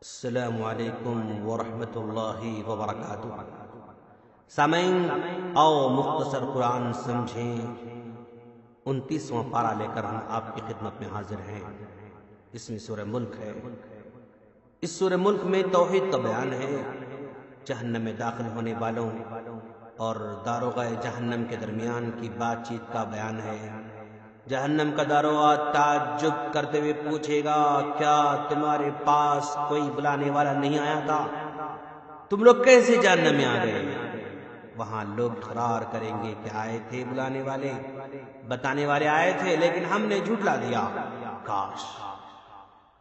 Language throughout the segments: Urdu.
السلام علیکم ورحمۃ اللہ وبرکاتہ۔ سامعین آؤ مختصر قرآن سمجھیں۔ 29واں پارہ لے کر ہم آپ کی خدمت میں حاضر ہیں۔ اس میں سورہ ملک ہے۔ اس سورہ ملک میں توحید کا بیان ہے، جہنم میں داخل ہونے والوں اور داروغہ جہنم کے درمیان کی بات چیت کا بیان ہے۔ جہنم کا داروغہ تعجب کرتے ہوئے پوچھے گا، کیا تمہارے پاس کوئی بلانے والا نہیں آیا تھا؟ تم لوگ کیسے جہنم میں آ گئے؟ وہاں لوگ اقرار کریں گے کہ آئے تھے بلانے والے، بتانے والے آئے تھے، لیکن ہم نے جھٹلا دیا۔ کاش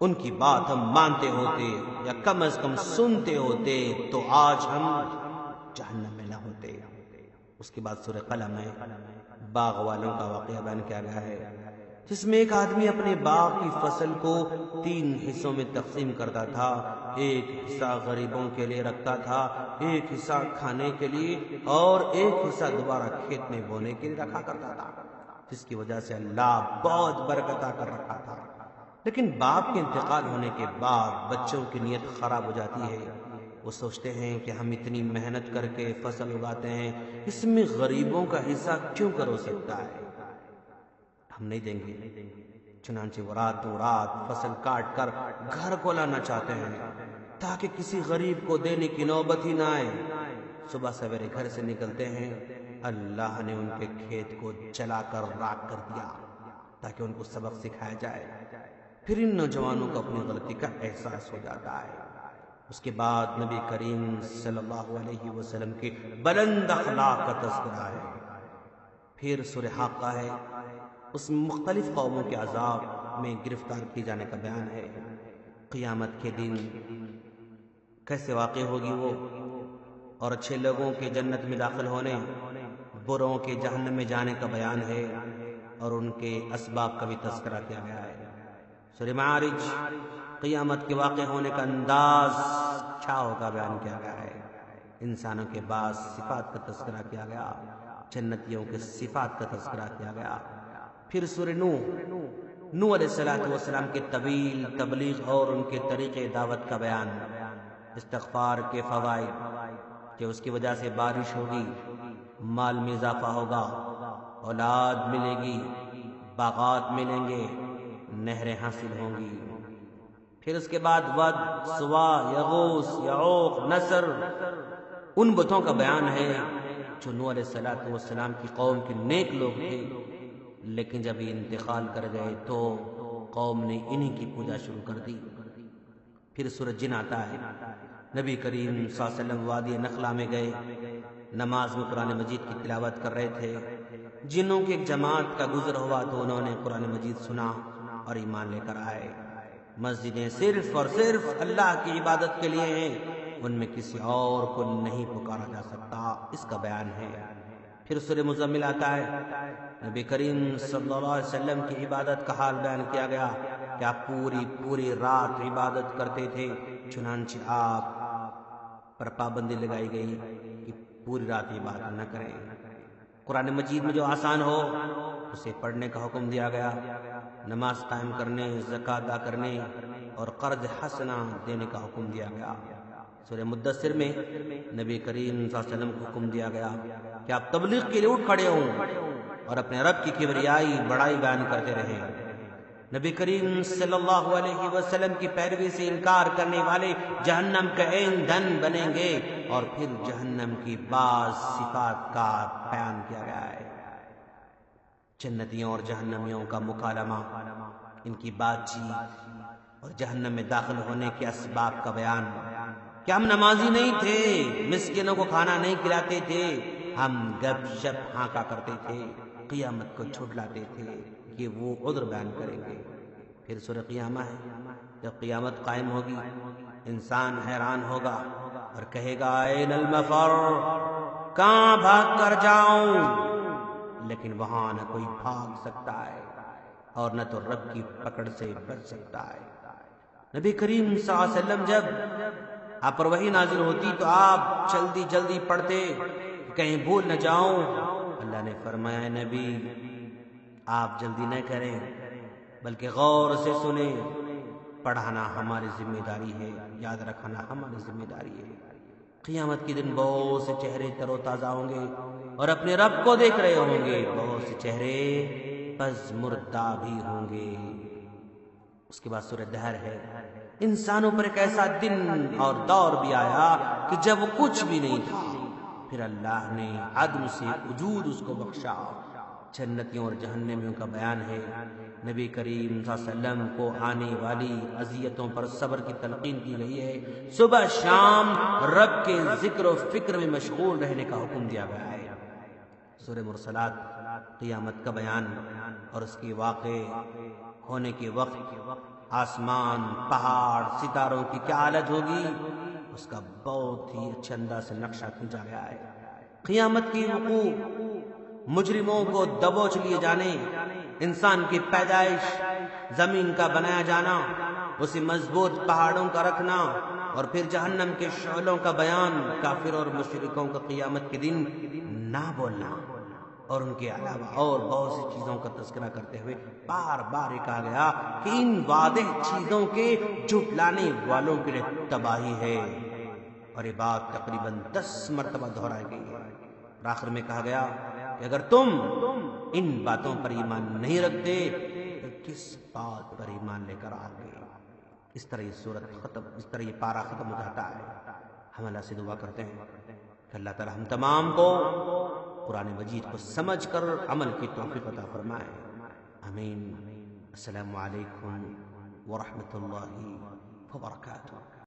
ان کی بات ہم مانتے ہوتے یا کم از کم سنتے ہوتے تو آج ہم جہنم میں نہ ہوتے۔ اس کے بعد سورہ قلم ہے، باغ والوں کا واقعہ بیان کیا گیا ہے، جس میں ایک آدمی اپنے باغ کی فصل کو 3 حصوں میں تقسیم کرتا تھا۔ ایک حصہ غریبوں کے لیے رکھتا تھا، ایک حصہ کھانے کے لیے اور ایک حصہ دوبارہ کھیت میں بونے کے لیے رکھا کرتا تھا، جس کی وجہ سے اللہ بہت برکت کر رکھا تھا۔ لیکن باپ کے انتقال ہونے کے بعد بچوں کی نیت خراب ہو جاتی ہے۔ وہ سوچتے ہیں کہ ہم اتنی محنت کر کے فصل اگاتے ہیں، اس میں غریبوں کا حصہ کیوں کر ہو سکتا ہے؟ ہم نہیں دیں گے۔ چنانچہ وہ راتوں رات فصل کاٹ کر گھر کو لانا چاہتے ہیں تاکہ کسی غریب کو دینے کی نوبت ہی نہ آئے۔ صبح سویرے گھر سے نکلتے ہیں، اللہ نے ان کے کھیت کو جلا کر راکھ کر دیا تاکہ ان کو سبق سکھایا جائے۔ پھر ان نوجوانوں کو اپنی غلطی کا احساس ہو جاتا ہے۔ اس کے بعد نبی کریم صلی اللہ علیہ وسلم کے بلند اخلاق کا تذکرہ ہے۔ پھر سورہ حاقہ ہے، اس میں مختلف قوموں کے عذاب میں گرفتار کیے جانے کا بیان ہے۔ قیامت کے دن کیسے واقع ہوگی وہ، اور اچھے لوگوں کے جنت میں داخل ہونے، بروں کے جہنم میں جانے کا بیان ہے، اور ان کے اسباب کا بھی تذکرہ کیا گیا ہے۔ سورہ معارج قیامت کے واقع ہونے کا انداز، چھاؤ کا بیان کیا گیا ہے۔ انسانوں کے بعض صفات کا تذکرہ کیا گیا، جنتیوں کے صفات کا تذکرہ کیا گیا۔ پھر سورہ نوح علیہ السلام کے طویل تبلیغ اور ان کے طریقے دعوت کا بیان، استغفار کے فوائد کہ اس کی وجہ سے بارش ہوگی، مال میں اضافہ ہوگا، اولاد ملے گی، باغات ملیں گے، نہریں حاصل ہوں گی۔ پھر اس کے بعد ود، سوا، یغوث، یعوق، نصر، ان بتوں کا بیان ہے جو نوح علیہ السلام کی قوم کے نیک لوگ تھے، لیکن جب یہ انتقال کر گئے تو قوم نے انہی کی پوجا شروع کر دی۔ پھر سورہ جن آتا ہے، نبی کریم صلی اللہ علیہ وسلم وادی نخلا میں گئے، نماز میں قرآن مجید کی تلاوت کر رہے تھے۔ جنوں کی ایک جماعت کا گزر ہوا تو انہوں نے قرآن مجید سنا اور ایمان لے کر آئے۔ مسجدیں صرف اور صرف اللہ کی عبادت کے لیے ہیں، ان میں کسی اور کو نہیں پکارا جا سکتا، اس کا بیان ہے۔ پھر سورہ مزمل آتا ہے، نبی کریم صلی اللہ علیہ وسلم کی عبادت کا حال بیان کیا گیا کہ آپ پوری رات عبادت کرتے تھے، چنانچہ آپ پر پابندی لگائی گئی کہ پوری رات عبادت نہ کریں۔ قرآن مجید میں جو آسان ہو اسے پڑھنے کا حکم دیا گیا، نماز قائم کرنے، زکوٰۃ ادا کرنے اور قرض حسنہ دینے کا حکم دیا گیا۔ سورہ مدثر میں نبی کریم صلی اللہ علیہ وسلم کو حکم دیا گیا کہ آپ تبلیغ کے لیے اٹھ کھڑے ہوں اور اپنے رب کی کبریائی بڑائی بیان کرتے رہیں۔ نبی کریم صلی اللہ علیہ وسلم کی پیروی سے انکار کرنے والے جہنم کا ایندھن بنیں گے، اور پھر جہنم کی بعض صفات کا بیان کیا گیا ہے۔ جنتیوں اور جہنمیوں کا مکالمہ، ان کی بات چیت اور جہنم میں داخل ہونے کے اسباب کا بیان۔ کہ ہم نمازی نہیں تھے، مسکینوں کو کھانا نہیں کھلاتے تھے، ہم گپ شپ ہانکا کرتے تھے، قیامت کو جھٹلاتے تھے، کہ وہ عذر بیان کریں گے۔ پھر سورہ قیامہ ہے، جب قیامت قائم ہوگی انسان حیران ہوگا اور کہے گا این المفر، کہاں بھاگ کر جاؤں؟ لیکن وہاں نہ کوئی بھاگ سکتا ہے اور نہ تو رب کی پکڑ سے بچ سکتا ہے۔ نبی کریم صلی اللہ علیہ وسلم جب آپ پر وحی نازل ہوتی تو آپ جلدی پڑھتے کہیں بھول نہ جاؤں۔ اللہ نے فرمایا نبی آپ جلدی نہ کریں بلکہ غور سے سنیں، پڑھانا ہماری ذمہ داری ہے، یاد رکھنا ہماری ذمہ داری ہے۔ قیامت کے دن بہت سے چہرے تر و تازہ ہوں گے اور اپنے رب کو دیکھ رہے ہوں گے، بہت سے چہرے پژمردہ بھی ہوں گے۔ اس کے بعد سورہ دہر ہے۔ انسانوں پر ایک ایسا دن اور دور بھی آیا کہ جب وہ کچھ بھی نہیں تھا، پھر اللہ نے عدم سے وجود اس کو بخشا۔ جنتیوں اور جہنمیوں کا بیان ہے۔ نبی کریم صلی اللہ علیہ وسلم کو آنے والی اذیتوں پر صبر کی تلقین کی گئی ہے۔ صبح شام رب کے ذکر و فکر میں مشغول رہنے کا حکم دیا گیا ہے۔ سورہ مرسلات قیامت کا بیان اور اس کے واقع ہونے کے وقت آسمان، پہاڑ، ستاروں کی کیا حالت ہوگی، اس کا بہت ہی اچھے انداز سے نقشہ کھینچا گیا ہے۔ قیامت کی وقوع، مجرموں کو دبوچ لیے جانے، انسان کی پیدائش، زمین کا بنایا جانا، اسے مضبوط پہاڑوں کا رکھنا، اور پھر جہنم کے شعلوں کا بیان، کافر اور مشرکوں کا قیامت کے دن نہ بولنا، اور ان کے علاوہ اور بہت سی چیزوں کا تذکرہ کرتے ہوئے بار بار یہ کہا گیا کہ ان واضح چیزوں کے جھٹلانے والوں کے لیے تباہی ہے، اور یہ بات تقریباً 10 مرتبہ دہرائی گئی ہے۔ اور آخر میں کہا گیا کہ اگر تم ان باتوں پر ایمان نہیں رکھتے تو کس بات پر ایمان لے کر آؤ گے؟ اس طرح یہ سورت ختم، اس طرح یہ پارہ ختم ہو جاتا ہے۔ ہم اللہ سے دعا کرتے ہیں کہ اللہ تعالی ہم تمام کو قرآن مجید کو سمجھ کر عمل کی توفیق عطا فرمائے، آمین۔ السلام علیکم ورحمۃ اللہ وبرکاتہ۔